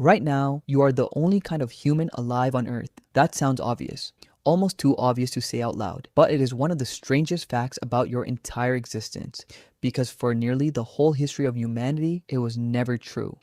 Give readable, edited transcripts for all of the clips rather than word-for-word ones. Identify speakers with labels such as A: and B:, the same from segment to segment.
A: Right now, you are the only kind of human alive on Earth. That sounds obvious. Almost too obvious to say out loud. But it is one of the strangest facts about your entire existence, because for nearly the whole history of humanity, it was never true.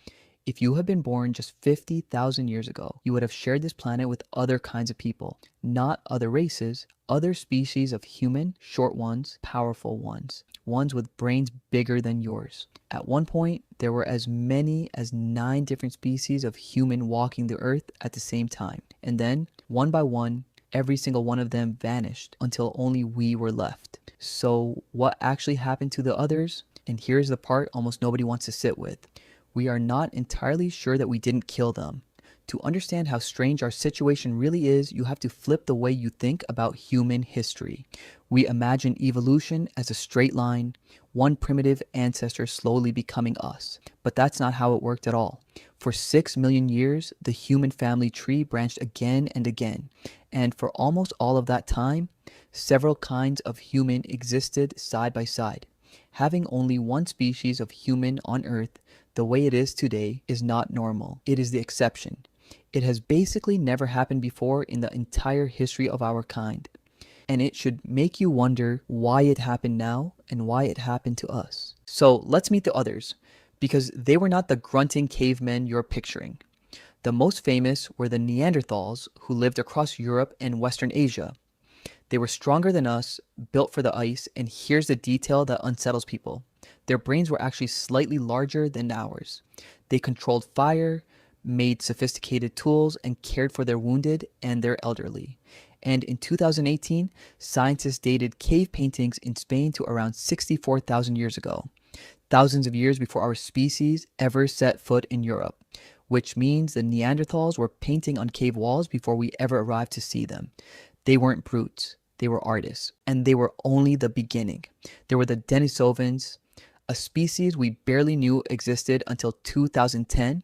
A: If you had been born just 50,000 years ago, you would have shared this planet with other kinds of people, not other races, other species of human, short ones, powerful ones, ones with brains bigger than yours. At one point, there were as many as 9 different species of human walking the earth at the same time. And then, one by one, every single one of them vanished until only we were left. So, what actually happened to the others? And here's the part almost nobody wants to sit with. We are not entirely sure that we didn't kill them. To understand how strange our situation really is, you have to flip the way you think about human history. We imagine evolution as a straight line, one primitive ancestor slowly becoming us. But that's not how it worked at all. For 6 million years, the human family tree branched again and again. And for almost all of that time, several kinds of human existed side by side. Having only one species of human on Earth, the way it is today, is not normal. It is the exception. It has basically never happened before in the entire history of our kind. And it should make you wonder why it happened now and why it happened to us. So let's meet the others, because they were not the grunting cavemen you're picturing. The most famous were the Neanderthals, who lived across Europe and Western Asia. They were stronger than us, built for the ice, and here's the detail that unsettles people. Their brains were actually slightly larger than ours. They controlled fire, made sophisticated tools, and cared for their wounded and their elderly. And in 2018, scientists dated cave paintings in Spain to around 64,000 years ago, thousands of years before our species ever set foot in Europe, which means the Neanderthals were painting on cave walls before we ever arrived to see them. They weren't brutes, they were artists, and they were only the beginning. There were the Denisovans, a species we barely knew existed until 2010,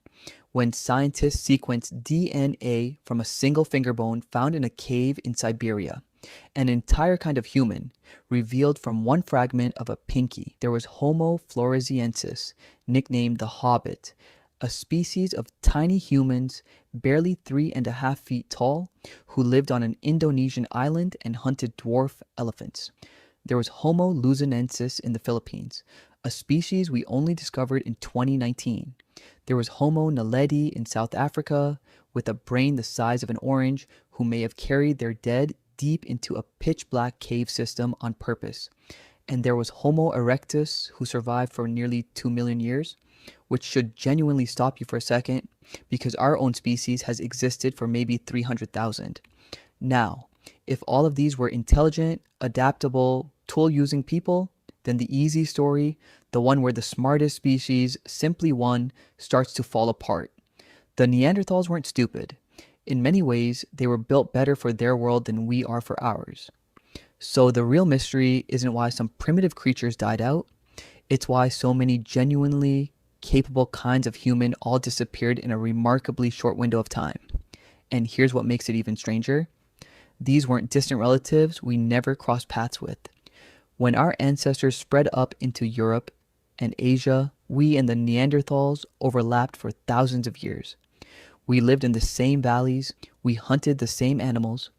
A: when scientists sequenced DNA from a single finger bone found in a cave in Siberia. An entire kind of human, revealed from one fragment of a pinky. There was Homo floresiensis, nicknamed the hobbit, a species of tiny humans, barely 3.5 feet tall, who lived on an Indonesian island and hunted dwarf elephants. There was Homo luzonensis in the Philippines, a species we only discovered in 2019. There was Homo naledi in South Africa, with a brain the size of an orange, who may have carried their dead deep into a pitch-black cave system on purpose. And there was Homo erectus, who survived for nearly 2 million years, which should genuinely stop you for a second, because our own species has existed for maybe 300,000. Now, if all of these were intelligent, adaptable, tool-using people, then the easy story, the one where the smartest species simply won, starts to fall apart. The Neanderthals weren't stupid. In many ways, they were built better for their world than we are for ours. So the real mystery isn't why some primitive creatures died out, it's why so many genuinely capable kinds of human all disappeared in a remarkably short window of time. And here's what makes it even stranger. These weren't distant relatives we never crossed paths with. When our ancestors spread up into Europe and Asia, we and the Neanderthals overlapped for thousands of years. We lived in the same valleys, we hunted the same animals,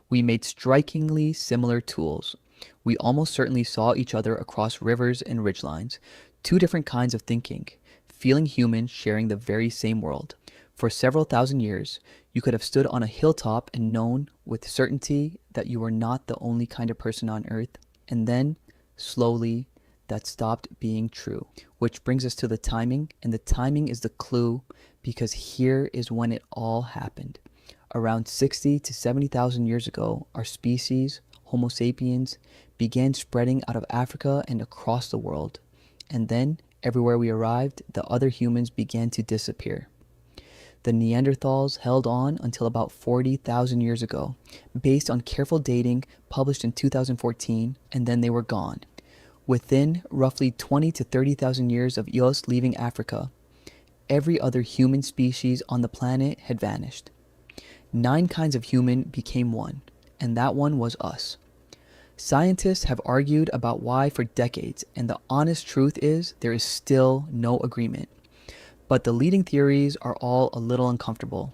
A: we made strikingly similar tools. We almost certainly saw each other across rivers and ridgelines, 2 different kinds of thinking, feeling human, sharing the very same world. For several thousand years, you could have stood on a hilltop and known with certainty that you were not the only kind of person on Earth. And then, slowly, that stopped being true. Which brings us to the timing, and the timing is the clue, because here is when it all happened. Around 60 to 70,000 years ago, our species, Homo sapiens, began spreading out of Africa and across the world. And then, everywhere we arrived, the other humans began to disappear. The Neanderthals held on until about 40,000 years ago, based on careful dating published in 2014, and then they were gone. Within roughly 20 to 30,000 years of us leaving Africa, every other human species on the planet had vanished. 9 kinds of human became one, and that one was us. Scientists have argued about why for decades, and the honest truth is there is still no agreement. But the leading theories are all a little uncomfortable.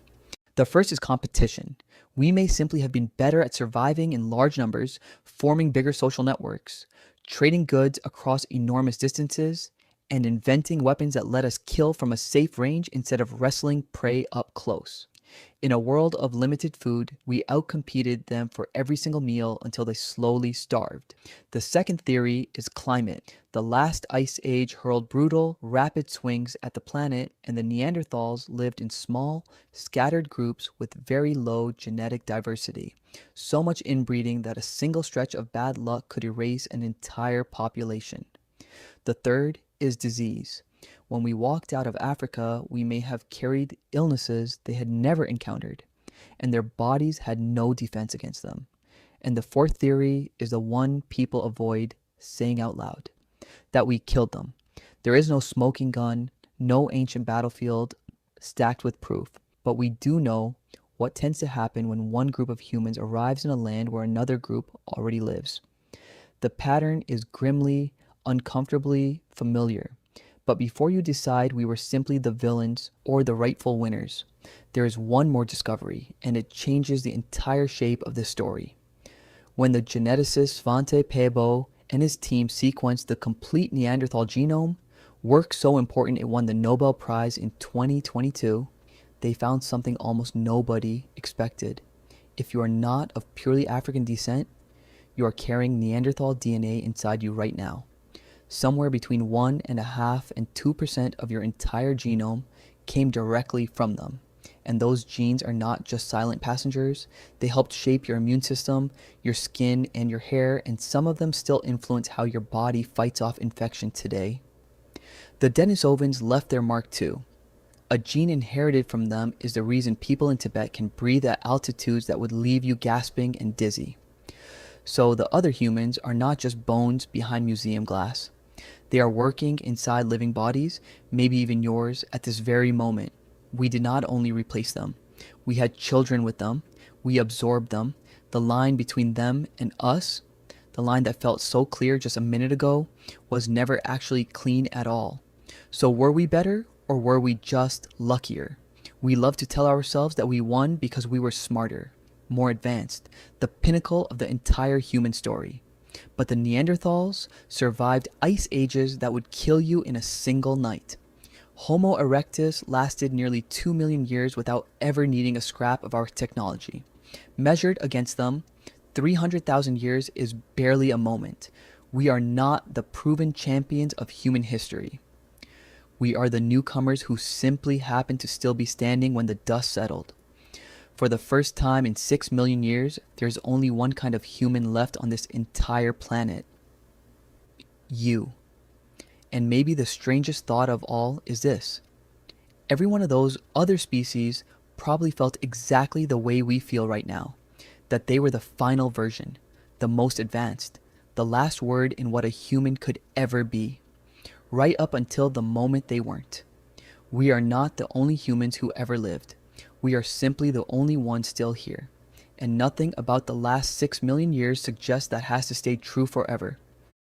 A: The first is competition. We may simply have been better at surviving in large numbers, forming bigger social networks, trading goods across enormous distances, and inventing weapons that let us kill from a safe range instead of wrestling prey up close. In a world of limited food, we outcompeted them for every single meal until they slowly starved. The second theory is climate. The last ice age hurled brutal, rapid swings at the planet, and the Neanderthals lived in small, scattered groups with very low genetic diversity. So much inbreeding that a single stretch of bad luck could erase an entire population. The third is disease. When we walked out of Africa, we may have carried illnesses they had never encountered, and their bodies had no defense against them. And the fourth theory is the one people avoid saying out loud, that we killed them. There is no smoking gun, no ancient battlefield stacked with proof, but we do know what tends to happen when one group of humans arrives in a land where another group already lives. The pattern is grimly, uncomfortably familiar. But before you decide we were simply the villains or the rightful winners, there is one more discovery, and it changes the entire shape of this story. When the geneticist Svante Pääbo and his team sequenced the complete Neanderthal genome, work so important it won the Nobel Prize in 2022, they found something almost nobody expected. If you are not of purely African descent, you are carrying Neanderthal DNA inside you right now. Somewhere between 1.5% and 2% of your entire genome came directly from them. And those genes are not just silent passengers. They helped shape your immune system, your skin, and your hair, and some of them still influence how your body fights off infection today. The Denisovans left their mark too. A gene inherited from them is the reason people in Tibet can breathe at altitudes that would leave you gasping and dizzy. So the other humans are not just bones behind museum glass. They are working inside living bodies, maybe even yours, at this very moment. We did not only replace them. We had children with them. We absorbed them. The line between them and us, the line that felt so clear just a minute ago, was never actually clean at all. So were we better, or were we just luckier? We love to tell ourselves that we won because we were smarter, more advanced, the pinnacle of the entire human story. But the Neanderthals survived ice ages that would kill you in a single night. Homo erectus lasted nearly 2 million years without ever needing a scrap of our technology. Measured against them, 300,000 years is barely a moment. We are not the proven champions of human history. We are the newcomers who simply happen to still be standing when the dust settled. For the first time in 6 million years, there's only one kind of human left on this entire planet. You. And maybe the strangest thought of all is this. Every one of those other species probably felt exactly the way we feel right now. That they were the final version, the most advanced, the last word in what a human could ever be. Right up until the moment they weren't. We are not the only humans who ever lived. We are simply the only ones still here. And nothing about the last 6 million years suggests that has to stay true forever.